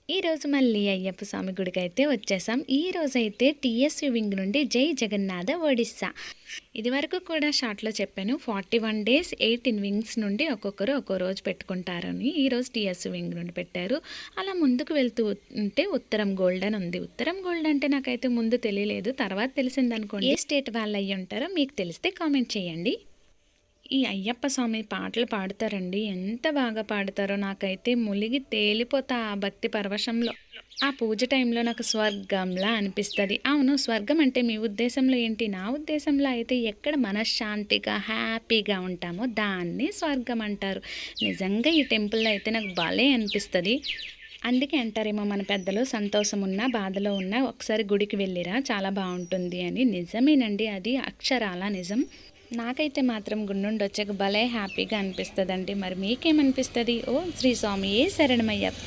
ఈరోజు మళ్ళీ అయ్యప్ప స్వామి గుడికైతే వచ్చేసాం. ఈరోజైతే టీఎస్యు వింగ్ నుండి జై జగన్నాథ ఒడిస్సా. ఇదివరకు కూడా షార్ట్లో చెప్పాను, 41 డేస్ 18 వింగ్స్ నుండి ఒక్కొక్కరు ఒక్కో రోజు పెట్టుకుంటారని. ఈరోజు టీఎస్యు వింగ్ నుండి పెట్టారు. అలా ముందుకు వెళ్తూ ఉంటే ఉత్తరం గోల్డ్ అని ఉంది. ఉత్తరం గోల్డ్ అంటే నాకైతే ముందు తెలియలేదు, తర్వాత తెలిసిందనుకోండి. ఏ స్టేట్ వాళ్ళు అయ్యి ఉంటారో మీకు తెలిస్తే కామెంట్ చేయండి. ఈ అయ్యప్ప స్వామి పాటలు పాడతారండి, ఎంత బాగా పాడతారో. నాకైతే ములిగి తేలిపోతా ఆ భక్తి పరవశంలో. ఆ పూజ టైంలో నాకు స్వర్గంలా అనిపిస్తుంది. అవును, స్వర్గం అంటే మీ ఉద్దేశంలో ఏంటి? నా ఉద్దేశంలో అయితే ఎక్కడ మనశ్శాంతిగా హ్యాపీగా ఉంటామో దాన్ని స్వర్గం అంటారు. నిజంగా ఈ టెంపుల్లో అయితే నాకు భలే అనిపిస్తుంది. అందుకే అంటారేమో మన పెద్దలు, సంతోషం ఉన్నా బాధలో ఉన్నా ఒకసారి గుడికి వెళ్ళిరా చాలా బాగుంటుంది అని. నిజమేనండి, అది అక్షరాల నిజం. నాకైతే మాత్రం గుడి నుండి వచ్చాక భలే హ్యాపీగా అనిపిస్తుందండి. మరి మీకేమనిపిస్తుంది? ఓం శ్రీ స్వామియే శరణమయ్యప్ప.